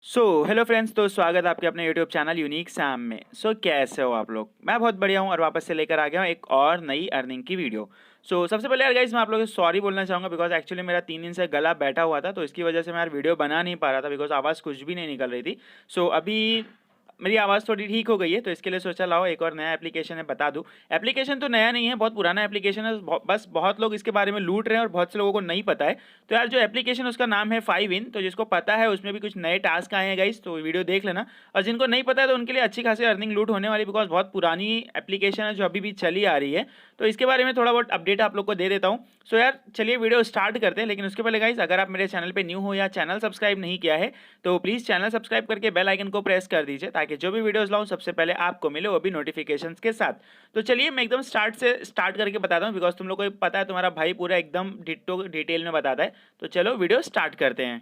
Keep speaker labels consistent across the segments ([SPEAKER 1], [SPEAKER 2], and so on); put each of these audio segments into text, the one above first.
[SPEAKER 1] Hello friends, तो स्वागत है आपके अपने यूट्यूब चैनल यूनिक सैम में। कैसे हो आप लोग? मैं बहुत बढ़िया हूँ और वापस से लेकर आ गया हूँ एक और नई अर्निंग की वीडियो। सबसे पहले यार गाइस, मैं आप लोगों से सॉरी बोलना चाहूँगा बिकॉज एक्चुअली मेरा 3 दिन से गला बैठा हुआ था, तो इसकी वजह से मैं यार वीडियो बना नहीं पा रहा था बिकॉज आवाज़ कुछ भी नहीं निकल रही थी। अभी मेरी आवाज़ थोड़ी ठीक हो गई है, तो इसके लिए सोचा लाओ एक और नया एप्लीकेशन है बता दूँ। एप्लीकेशन तो नया नहीं है, बहुत पुराना एप्लीकेशन है, बस बहुत लोग इसके बारे में लूट रहे हैं और बहुत से लोगों को नहीं पता है। तो यार जो एप्लीकेशन उसका नाम है FieWin, तो जिसको पता है उसमें भी कुछ नए टास्क आए हैं गाइस, तो वीडियो देख लेना। और जिनको नहीं पता है तो उनके लिए अच्छी खासी अर्निंग लूट होने वाली, बिकॉज बहुत पुरानी एप्लीकेशन है जो अभी भी चली आ रही है। तो इसके बारे में थोड़ा बहुत अपडेट आप लोग को दे देता हूँ। यार चलिए वीडियो स्टार्ट करते हैं, लेकिन उसके पहले गाइस अगर आप मेरे चैनल पे न्यू हो या चैनल सब्सक्राइब नहीं किया है तो प्लीज़ चैनल सब्सक्राइब करके बेल आइकन को प्रेस कर दीजिए, ताकि जो भी वीडियोस लाऊं सबसे पहले आपको मिले, वो भी नोटिफिकेशंस के साथ। तो चलिए मैं एकदम स्टार्ट करके बताता हूँ, बिकॉज तुम लोग को पता है तुम्हारा भाई पूरा एकदम डिट्टो डिटेल में बताता है। तो चलो वीडियो स्टार्ट करते हैं।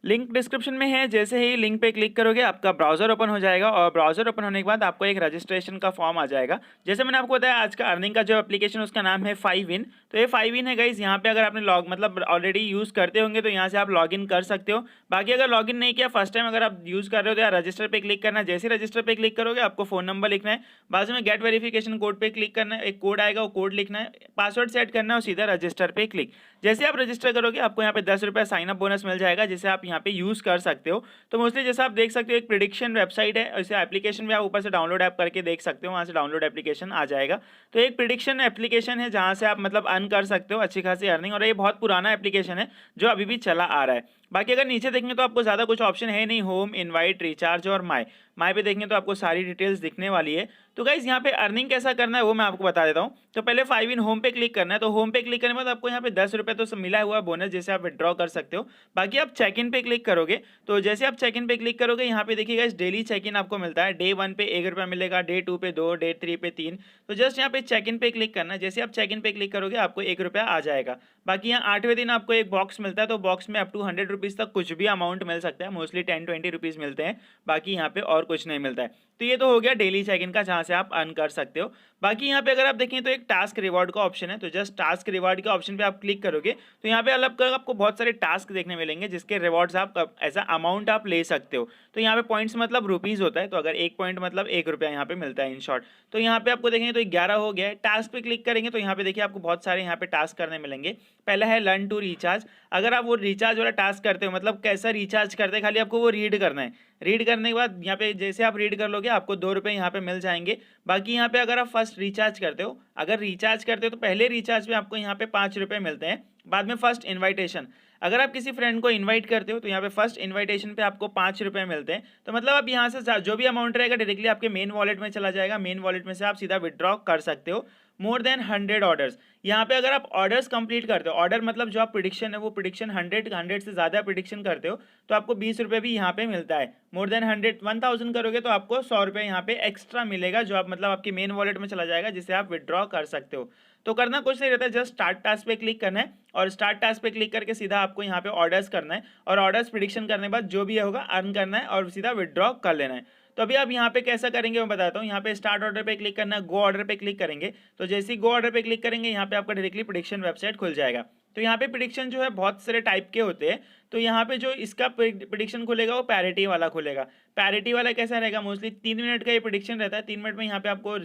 [SPEAKER 1] लिंक डिस्क्रिप्शन में है, जैसे ही लिंक पे क्लिक करोगे आपका ब्राउजर ओपन हो जाएगा और ब्राउजर ओपन होने के बाद आपको एक रजिस्ट्रेशन का फॉर्म आ जाएगा। जैसे मैंने आपको बताया आज का अर्निंग का जो एप्लीकेशन उसका नाम है FieWin। तो ये FieWin है गाइस, यहाँ पे अगर आपने ऑलरेडी यूज़ करते होंगे तो यहाँ से आप लॉगिन कर सकते हो। बाकी अगर लॉगिन नहीं किया, फर्स्ट टाइम अगर आप यूज़ कर रहे हो तो यार रजिस्टर पे क्लिक करना है। जैसे रजिस्टर पे क्लिक करोगे आपको फ़ोन नंबर लिखना है, बाजू में गेट वेरिफिकेशन कोड पे क्लिक करना है, एक कोड आएगा वो कोड लिखना है, पासवर्ड सेट करना है और सीधा रजिस्टर पे क्लिक। जैसे आप रजिस्टर करोगे आपको यहाँ पे 10 रुपये साइन अप बोनस मिल जाएगा, जिसे आप यहाँ पे यूज़ कर सकते हो। तो मोस्टली जैसा आप देख सकते हो एक प्रिडिक्शन वेबसाइट है, इसे एप्लीकेशन भी आप ऊपर से डाउनलोड ऐप करके देख सकते हो, वहाँ से डाउनलोड एप्लीकेशन आ जाएगा। तो एक प्रिडिक्शन एप्लीकेशन है जहाँ से आप अर्न कर सकते हो अच्छी खासी अर्निंग, और ये बहुत पुराना एप्लीकेशन है जो अभी भी चला आ रहा है। बाकी अगर नीचे देखेंगे तो आपको ज़्यादा कुछ ऑप्शन है नहीं, होम, इनवाइट, रिचार्ज और माई पे देखेंगे तो आपको सारी डिटेल्स दिखने वाली है। तो गाइज यहाँ पे अर्निंग कैसा करना है वो मैं आपको बता देता हूँ। तो पहले FieWin होम पे क्लिक करना है, तो होम पे क्लिक करने के बाद आपको यहाँ पे 10 रुपये तो मिला हुआ बोनस, जैसे आप विड्रॉ कर सकते हो। बाकी आप चेक इन पे क्लिक करोगे, तो जैसे आप चेक इन पे क्लिक करोगे यहाँ पे देखिए गाइज डेली चेक इन आपको मिलता है। डे 1 पे 1 रुपया मिलेगा, डे 2 पे 2, डे 3 पे 3। तो जस्ट यहाँ पे चेक इन पे क्लिक करना है, जैसे आप चेक इन पे क्लिक करोगे आपको 1 रुपया आ जाएगा। बाकी यहाँ 8वें दिन आपको एक बॉक्स मिलता है, तो बॉक्स में अप टू 100 रुपीज़ तक कुछ भी अमाउंट मिल सकता है, मोस्टली 10-20 रुपीज़ मिलते हैं, बाकी यहाँ पे और कुछ नहीं मिलता है। तो ये तो हो गया डेली चेक इन का, जहाँ से आप अर्न कर सकते हो। बाकी यहाँ पे अगर आप देखें तो एक टास्क रिवॉर्ड का ऑप्शन है, तो जस्ट टास्क रिवॉर्ड के ऑप्शन पे आप क्लिक करोगे तो यहाँ पे अलग अलग आपको बहुत सारे टास्क देखने मिलेंगे, जिसके रिवॉर्ड्स आप ऐसा अमाउंट आप ले सकते हो। तो यहाँ पे पॉइंट्स मतलब रुपीज़ होता है, तो अगर 1 पॉइंट मतलब 1 रुपया यहाँ पे मिलता है इन शॉर्ट। तो यहाँ पे आपको देखेंगे तो 11 हो गया है। टास्क पे क्लिक करेंगे तो यहाँ पे देखिए आपको बहुत सारे यहाँ पे टास्क करने मिलेंगे। पहला है लर्न टू रिचार्ज। अगर आप वो रिचार्ज वाला टास्क करते हो, मतलब कैसा रिचार्ज करते हैं, खाली आपको वो रीड करना है। रीड करने के बाद यहाँ पे जैसे आप रीड कर लोगे आपको 2 रुपये यहाँ पे मिल जाएंगे। बाकी यहाँ पे अगर आप फर्स्ट रिचार्ज करते हो, तो पहले रिचार्ज पे आपको यहाँ पे 5 रुपये मिलते हैं। बाद में फर्स्ट इन्वाइटेशन, अगर आप किसी फ्रेंड को इनवाइट करते हो तो यहाँ पे फर्स्ट इन्वाइटेशन पे आपको 5 रुपये मिलते हैं। तो मतलब आप यहाँ से जो भी अमाउंट रहेगा डायरेक्टली आपके मेन वॉलेट में चला जाएगा, मेन वॉलेट में से आप सीधा विड्रॉ कर सकते हो। मोर देन 100 ऑर्डर्स, यहाँ पे अगर आप ऑर्डर्स कंप्लीट करते हो, ऑर्डर मतलब जो आप प्रिडिक्शन है वो प्रिडिक्शन 100 से ज़्यादा प्रिडिक्शन करते हो तो आपको 20 रुपये भी यहाँ पे मिलता है। मोर देन 1000 करोगे तो आपको 100 रुपये यहाँ पे एक्स्ट्रा मिलेगा, जो आप आपके मेन वॉलेट में चला जाएगा, जिसे आप विड्रॉ कर सकते हो। तो करना कुछ नहीं रहता है, जस्ट स्टार्ट टास्क पे क्लिक करना है और स्टार्ट टास्क पे क्लिक करके सीधा आपको यहाँ पे ऑर्डर्स करना है, और ऑर्डर्स प्रिडिक्शन करने के बाद जो भी होगा अर्न करना है और सीधा विड्रॉ कर लेना है। तो अभी आप यहाँ पे कैसा करेंगे मैं बताता हूँ। यहाँ पे स्टार्ट ऑर्डर पे क्लिक करना है, गो ऑर्डर पे क्लिक करेंगे, तो जैसे ही गो ऑर्डर पे क्लिक करेंगे यहाँ पे आपका डायरेक्टली प्रिडिक्शन वेबसाइट खुल जाएगा। तो यहाँ पे प्रिडिक्शन जो है बहुत सारे टाइप के होते हैं, तो यहाँ पे जो इसका प्रिडिक्शन खुलेगा वो पैरिटी वाला खुलेगा। पैरिटी वाला कैसा रहेगा, मोस्टली 3 मिनट का ये प्रिडिक्शन रहता है। 3 मिनट में यहाँ पे आपको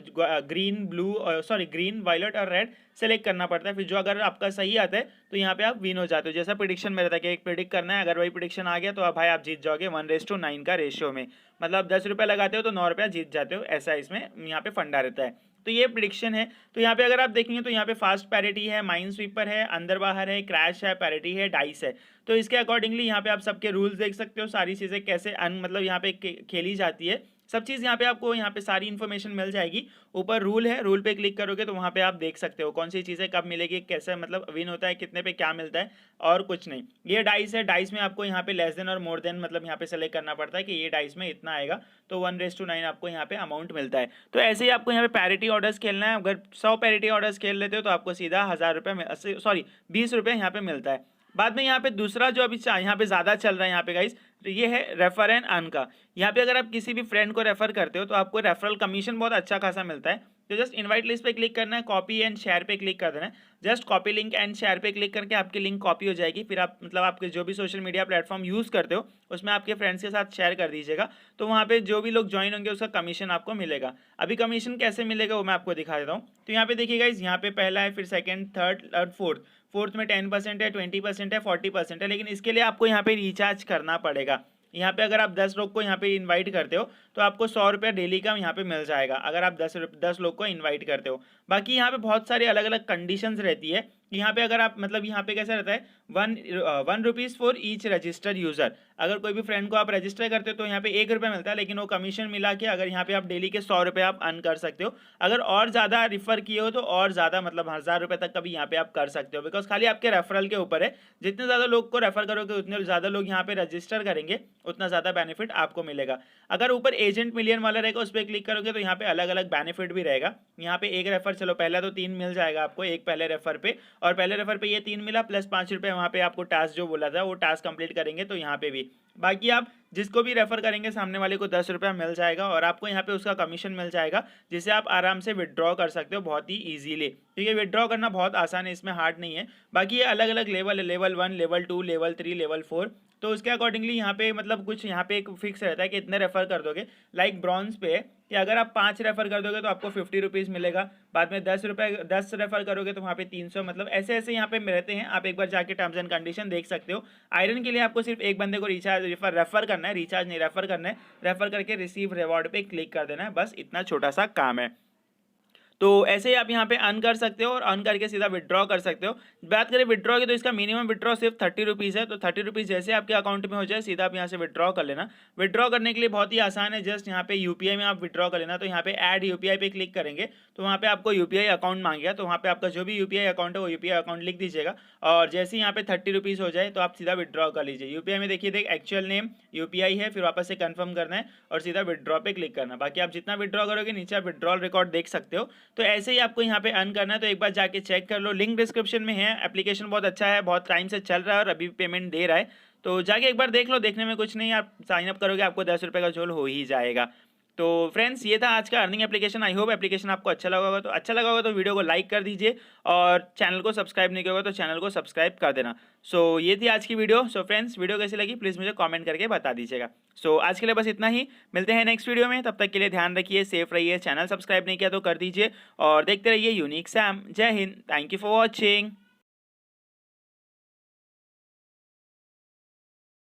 [SPEAKER 1] ग्रीन वायलेट और रेड सेलेक्ट करना पड़ता है, फिर जो अगर आपका सही आता है तो यहाँ पे आप विन हो जाते हो। जैसा प्रिडिक्शन में रहता है कि एक प्रिडिक्ट करना है, अगर वही प्रिडिक्शन आ गया तो भाई आप जीत जाओगे 1:9 का रेशियो में, मतलब 10 रुपये लगाते हो तो 9 रुपया जीत जाते हो, ऐसा इसमें यहाँ पे फंडा रहता है। तो ये प्रिडिक्शन है। तो यहाँ पे अगर आप देखेंगे तो यहाँ पे फास्ट पैरिटी है, माइंड स्वीपर है, अंदर बाहर है, क्रैश है, पैरिटी है, डाइस है। तो इसके अकॉर्डिंगली यहाँ पे आप सबके रूल्स देख सकते हो, सारी चीज़ें कैसे यहाँ पे खेली जाती है, सब चीज़ यहाँ पे आपको यहाँ पे सारी इन्फॉर्मेशन मिल जाएगी। ऊपर रूल है, रूल पे क्लिक करोगे तो वहाँ पे आप देख सकते हो कौन सी चीज़ें कब मिलेगी, कैसे विन होता है, कितने पे क्या मिलता है, और कुछ नहीं। ये डाइस है, डाइस में आपको यहाँ पे लेस देन और मोर देन यहाँ पे सेलेक्ट करना पड़ता है कि ये डाइस में इतना आएगा, तो 1:9 आपको यहाँ पे अमाउंट मिलता है। तो ऐसे ही आपको यहाँ पे पैरिटी ऑर्डर्स खेलना है। अगर 100 पैरिटी ऑर्डर्स खेल लेते हो तो आपको सीधा 20 रुपये यहाँ पे मिलता है। बाद में यहाँ पे दूसरा जो अभी यहाँ पे ज़्यादा चल रहा है यहाँ पे गाइस, तो ये है रेफर एंड अर्न का। यहाँ पे अगर आप किसी भी फ्रेंड को रेफर करते हो तो आपको रेफरल कमीशन बहुत अच्छा खासा मिलता है। तो जस्ट इनवाइट लिस्ट पे क्लिक करना है, कॉपी एंड शेयर पे क्लिक कर देना है। Just copy link and share पे क्लिक करके आपकी लिंक कॉपी हो जाएगी। फिर आप मतलब आपके जो भी सोशल मीडिया प्लेटफॉर्म यूज़ करते हो उसमें आपके फ्रेंड्स के साथ शेयर कर दीजिएगा। तो वहाँ पे जो भी लोग ज्वाइन होंगे उसका कमीशन आपको मिलेगा। अभी कमीशन कैसे मिलेगा वो मैं आपको दिखा देता हूँ। तो यहाँ पे देखिए गाइस, यहाँ पे पहला है, फिर सेकंड, थर्ड और फोर्थ में 10% है, 20% है, 40% है। लेकिन इसके लिए आपको यहाँ पे रिचार्ज करना पड़ेगा। यहाँ पे अगर आप 10 लोग को यहाँ पे इनवाइट करते हो तो आपको 100 रुपये डेली का यहाँ पे मिल जाएगा, अगर आप 10 लोग को इनवाइट करते हो। बाकी यहाँ पे बहुत सारी अलग अलग कंडीशंस रहती है। यहाँ पे अगर आप मतलब यहाँ पे कैसा रहता है, one rupees for each registered user. अगर कोई भी फ्रेंड को आप रजिस्टर करते हो तो यहाँ पे 1 रुपये मिलता है, लेकिन वो कमीशन मिला के अगर यहाँ पे आप डेली के 100 रुपये आप अर्न कर सकते हो। अगर और ज़्यादा रिफ़र किए हो तो और ज़्यादा मतलब 1000 रुपये तक का भी यहाँ पे आप कर सकते हो, बिकॉज खाली आपके रेफरल के ऊपर है। जितने ज़्यादा लोग को रेफर करोगे उतने ज़्यादा लोग यहाँ पे रजिस्टर करेंगे, उतना ज़्यादा बेनिफिट आपको मिलेगा। अगर ऊपर एजेंट मिलियन वाला रहेगा उस पर क्लिक करोगे तो यहाँ पे अलग अलग बेनिफिट भी रहेगा। यहाँ पे एक रेफर, चलो पहला तो 3 मिल जाएगा आपको एक पहले रेफर पे, और पहले रेफर पे ये 3 मिला प्लस 5 रुपये वहाँ पे आपको टास्क जो बोला था वो टास्क कंप्लीट करेंगे तो यहाँ पे भी। बाकी आप जिसको भी रेफर करेंगे सामने वाले को 10 रुपया मिल जाएगा और आपको यहाँ पे उसका कमीशन मिल जाएगा, जिसे आप आराम से विड्रॉ कर सकते हो बहुत ही ईजीली। तो ये विड्रॉ करना बहुत आसान है, इसमें हार्ड नहीं है। बाकी ये अलग अलग लेवल है, लेवल 1, लेवल 2, लेवल 3, लेवल 4। तो उसके अकॉर्डिंगली यहाँ पे मतलब कुछ यहाँ पे एक फिक्स रहता है कि इतने रेफर कर दोगे। लाइक ब्रॉन्ज पे कि अगर आप 5 रेफर कर दोगे तो आपको 50 रुपीज़ मिलेगा। बाद में 10 रेफर करोगे तो वहाँ पे 300, मतलब ऐसे ऐसे यहाँ पे रहते हैं। आप एक बार जाके टर्म्स एंड कंडीशन देख सकते हो। आयरन के लिए आपको सिर्फ एक बंदे को रेफर करना है, रिचार्ज नहीं, रेफर करना है। रेफर करके रिसीव रिवॉर्ड पे क्लिक कर देना है, बस इतना छोटा सा काम है। तो ऐसे ही आप यहाँ पे अर्न कर सकते हो और अर्न करके सीधा विड्रॉ कर सकते हो। बात करें विड्रॉ की तो इसका मिनिमम विड्रॉ सिर्फ 30 रुपीज़ है। तो 30 रुपीज़ जैसे आपके अकाउंट में हो जाए सीधा आप यहाँ से विड्रॉ कर लेना। विड्रॉ करने के लिए बहुत ही आसान है, जस्ट यहाँ पे यूपीआई में आप विड्रॉ कर लेना। तो यहाँ पे ऐड यूपीआई पे क्लिक करेंगे तो वहाँ पे आपको यूपीआई अकाउंट मांगेगा, तो वहाँ पे आपका जो भी यूपीआई अकाउंट है वो यूपीआई अकाउंट लिख दीजिएगा। और जैसे ही यहाँ पे 30 रुपीज़ हो जाए तो आप सीधा विड्रॉ कर लीजिए। यूपीआई में देखिए एक्चुअल नेम यूपीआई है, फिर वापस से कंफर्म करना है और सीधा विड्रॉ पे क्लिक करना। बाकी आप जितना विड्रॉ करोगे नीचे आप विड्रॉल रिकॉर्ड देख सकते हो। तो ऐसे ही आपको यहाँ पे अर्न करना है, तो एक बार जाके चेक कर लो, लिंक डिस्क्रिप्शन में है। एप्लीकेशन बहुत अच्छा है, बहुत टाइम से चल रहा है और अभी पेमेंट दे रहा है। तो जाके एक बार देख लो, देखने में कुछ नहीं, आप साइन अप करोगे आपको 10 रुपये का झोल हो ही जाएगा। तो फ्रेंड्स ये था आज का earning application. I hope application आपको अच्छा लगा होगा तो वीडियो को लाइक कर दीजिए और चैनल को सब्सक्राइब नहीं किया होगा तो चैनल को सब्सक्राइब कर देना। सो ये थी आज की वीडियो। सो फ्रेंड्स वीडियो कैसी लगी प्लीज़ मुझे कमेंट करके बता दीजिएगा। सो आज के लिए बस इतना ही, मिलते हैं नेक्स्ट वीडियो में। तब तक के लिए ध्यान रखिए, सेफ रहिए। चैनल सब्सक्राइब नहीं किया तो कर दीजिए और देखते रहिए यूनिक सैम। जय Hind, thank you for watching.